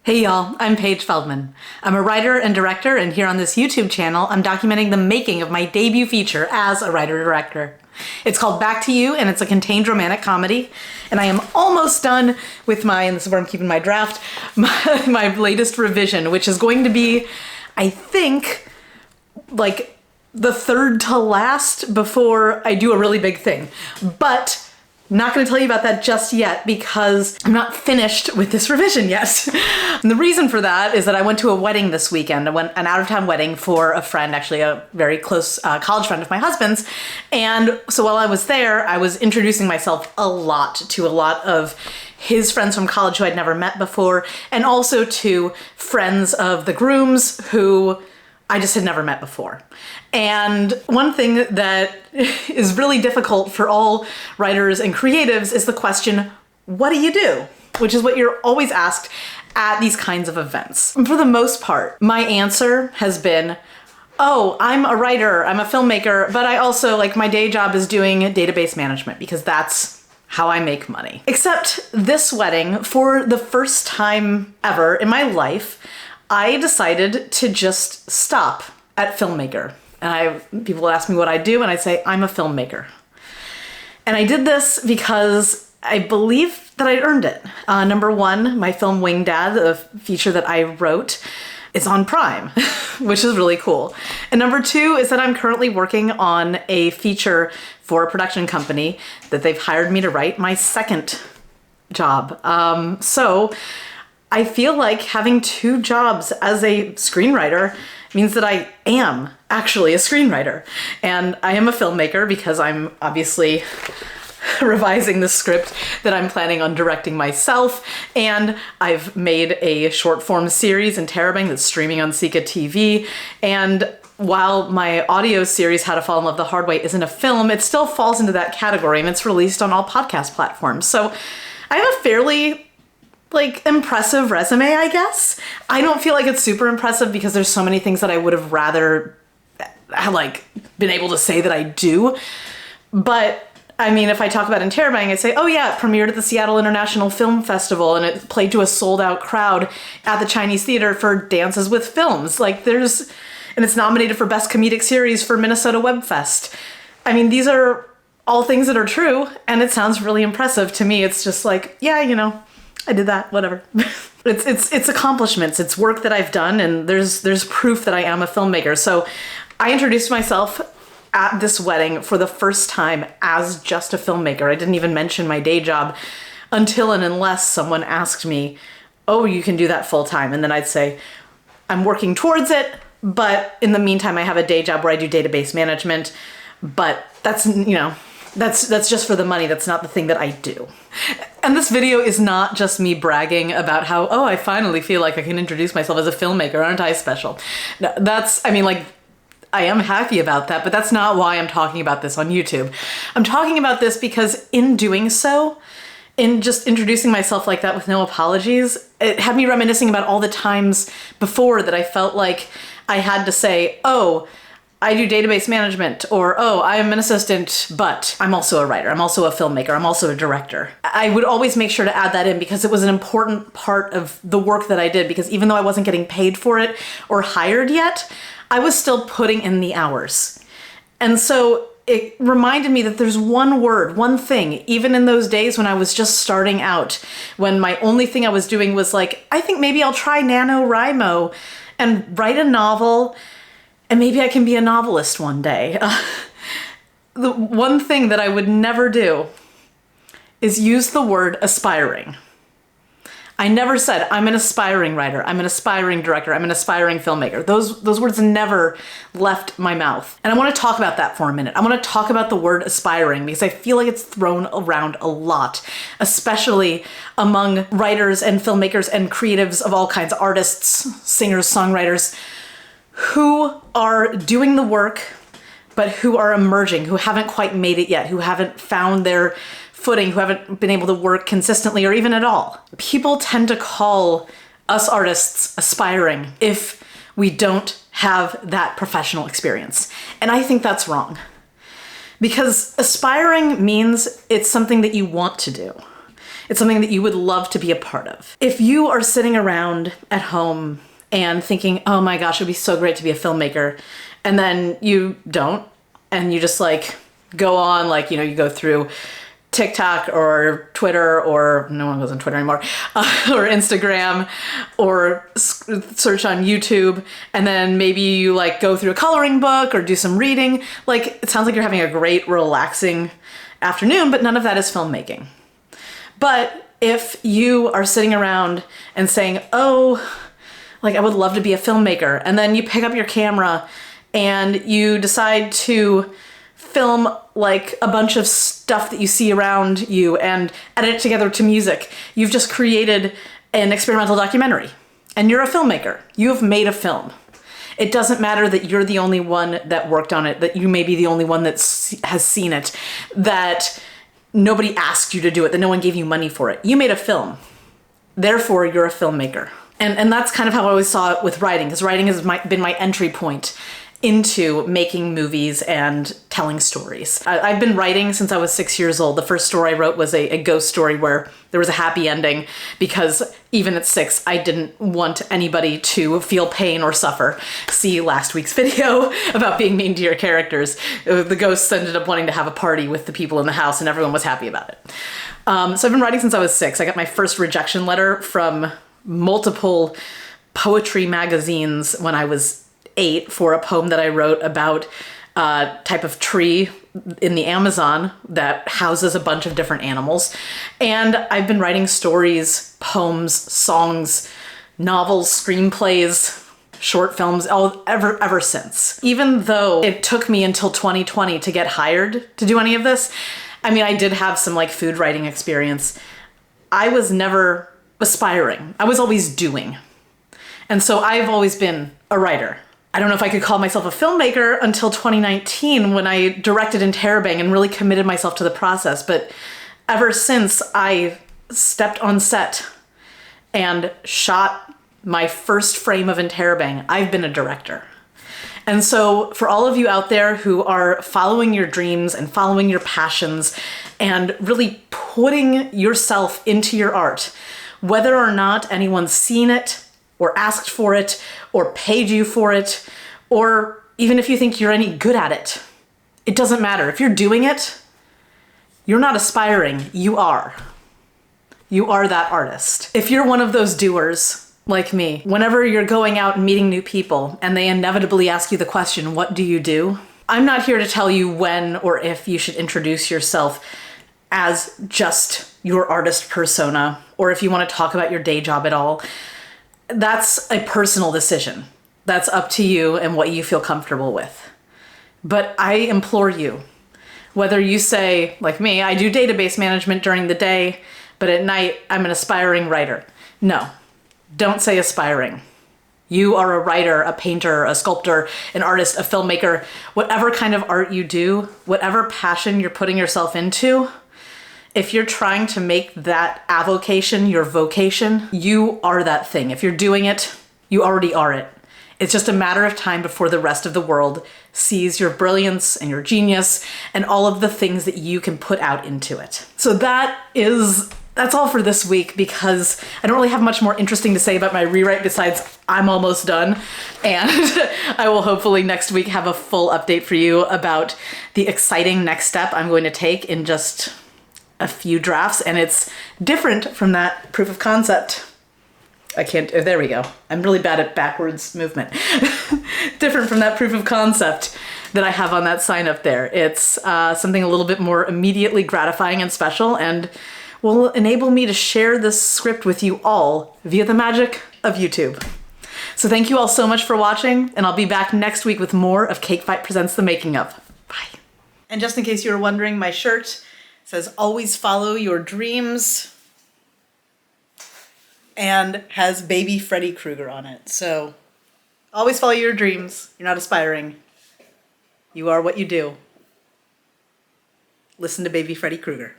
Hey y'all, I'm Paige Feldman. I'm a writer and director, and here on this YouTube channel, I'm documenting the making of my debut feature as a writer-director. It's called Back to You, and it's a contained romantic comedy. And I am almost done with and this is where I'm keeping my draft, my latest revision, which is going to be, I think, like the third to last before I do a really big thing. But not going to tell you about that just yet because I'm not finished with this revision yet. And the reason for that is that I went to a wedding this weekend. I went an out-of-town wedding for a friend, actually a very close college friend of my husband's. And so while I was there, I was introducing myself a lot to a lot of his friends from college who I'd never met before, and also to friends of the groom's who I just had never met before. And one thing that is really difficult for all writers and creatives is the question, what do you do? Which is what you're always asked at these kinds of events. And for the most part, my answer has been, oh, I'm a writer, I'm a filmmaker, but I also, like, my day job is doing database management because that's how I make money. Except this wedding, for the first time ever in my life, I decided to just stop at filmmaker. And people ask me what I do, and I say, I'm a filmmaker. And I did this because I believe that I earned it. Number one, my film Wing Dad, the feature that I wrote, is on Prime, which is really cool. And number two is that I'm currently working on a feature for a production company that they've hired me to write, my second job. So I feel like having two jobs as a screenwriter means that I am actually a screenwriter. And I am a filmmaker because I'm obviously revising the script that I'm planning on directing myself. And I've made a short form series in Terabang that's streaming on Sika TV. And while my audio series, How to Fall in Love the Hard Way, isn't a film, it still falls into that category, and it's released on all podcast platforms. So I have a fairly impressive resume, I guess. I don't feel like it's super impressive because there's so many things that I would have rather been able to say that I do. But I mean, if I talk about Interrobang, I say, oh yeah, it premiered at the Seattle International Film Festival and it played to a sold out crowd at the Chinese Theater for Dances with Films. And it's nominated for Best Comedic Series for Minnesota Web Fest. I mean, these are all things that are true, and it sounds really impressive to me. It's just like, yeah, I did that, whatever. It's accomplishments, it's work that I've done, and there's proof that I am a filmmaker. So I introduced myself at this wedding for the first time as just a filmmaker. I didn't even mention my day job until and unless someone asked me, oh, you can do that full time. And then I'd say, I'm working towards it, but in the meantime, I have a day job where I do database management, but that's just for the money. That's not the thing that I do. And this video is not just me bragging about how, oh, I finally feel like I can introduce myself as a filmmaker, aren't I special? No, I am happy about that, but that's not why I'm talking about this on YouTube. I'm talking about this because in doing so, in just introducing myself like that with no apologies, it had me reminiscing about all the times before that I felt like I had to say, oh, I do database management, or, oh, I am an assistant, but I'm also a writer, I'm also a filmmaker, I'm also a director. I would always make sure to add that in because it was an important part of the work that I did, because even though I wasn't getting paid for it or hired yet, I was still putting in the hours. And so it reminded me that there's one word, one thing, even in those days when I was just starting out, when my only thing I was doing was like, I think maybe I'll try NaNoWriMo and write a novel, and maybe I can be a novelist one day. The one thing that I would never do is use the word aspiring. I never said, I'm an aspiring writer, I'm an aspiring director, I'm an aspiring filmmaker. Those words never left my mouth. And I want to talk about that for a minute. I want to talk about the word aspiring because I feel like it's thrown around a lot, especially among writers and filmmakers and creatives of all kinds, artists, singers, songwriters, who are doing the work, but who are emerging, who haven't quite made it yet, who haven't found their footing, who haven't been able to work consistently or even at all. People tend to call us artists aspiring if we don't have that professional experience. And I think that's wrong. Because aspiring means it's something that you want to do. It's something that you would love to be a part of. If you are sitting around at home and thinking, oh my gosh, it would be so great to be a filmmaker, and then you don't, and you just like go on, like, you know, you go through TikTok or Twitter, or no one goes on Twitter anymore, or Instagram, or search on YouTube, and then maybe you like go through a coloring book or do some reading. Like, it sounds like you're having a great relaxing afternoon, but none of that is filmmaking. But if you are sitting around and saying, oh, like I would love to be a filmmaker, and then you pick up your camera and you decide to film like a bunch of stuff that you see around you and edit it together to music. You've just created an experimental documentary and you're a filmmaker. You have made a film. It doesn't matter that you're the only one that worked on it, that you may be the only one that has seen it, that nobody asked you to do it, that no one gave you money for it. You made a film. Therefore, you're a filmmaker. And that's kind of how I always saw it with writing, because writing has been my entry point into making movies and telling stories. I've been writing since I was 6 years old. The first story I wrote was a ghost story where there was a happy ending, because even at 6, I didn't want anybody to feel pain or suffer. See last week's video about being mean to your characters. The ghosts ended up wanting to have a party with the people in the house and everyone was happy about it. So I've been writing since I was 6. I got my first rejection letter from multiple poetry magazines when I was 8 for a poem that I wrote about a type of tree in the Amazon that houses a bunch of different animals. And I've been writing stories, poems, songs, novels, screenplays, short films, ever since. Even though it took me until 2020 to get hired to do any of this, I mean, I did have some like food writing experience. I was never aspiring. I was always doing. And so I've always been a writer. I don't know if I could call myself a filmmaker until 2019 when I directed Interrobang and really committed myself to the process. But ever since I stepped on set and shot my first frame of Interrobang, I've been a director. And so for all of you out there who are following your dreams and following your passions and really putting yourself into your art, whether or not anyone's seen it or asked for it or paid you for it, or even if you think you're any good at it, it doesn't matter. If you're doing it, you're not aspiring, you are. You are that artist. If you're one of those doers, like me, whenever you're going out and meeting new people and they inevitably ask you the question, what do you do? I'm not here to tell you when or if you should introduce yourself as just your artist persona, or if you want to talk about your day job at all. That's a personal decision. That's up to you and what you feel comfortable with. But I implore you, whether you say, like me, I do database management during the day, but at night I'm an aspiring writer. No. Don't say aspiring. You are a writer, a painter, a sculptor, an artist, a filmmaker, whatever kind of art you do, whatever passion you're putting yourself into, if you're trying to make that avocation your vocation, you are that thing. If you're doing it, you already are it. It's just a matter of time before the rest of the world sees your brilliance and your genius and all of the things that you can put out into it. So that's all for this week, because I don't really have much more interesting to say about my rewrite besides I'm almost done. And I will hopefully next week have a full update for you about the exciting next step I'm going to take in just a few drafts. And it's different from that proof of concept. There we go. I'm really bad at backwards movement. Different from that proof of concept that I have on that sign up there. It's something a little bit more immediately gratifying and special, and will enable me to share this script with you all via the magic of YouTube. So thank you all so much for watching, and I'll be back next week with more of Cake Fight Presents The Making Of. Bye. And just in case you were wondering, my shirt says always follow your dreams and has baby Freddy Krueger on it. So always follow your dreams. You're not aspiring. You are what you do. Listen to baby Freddy Krueger.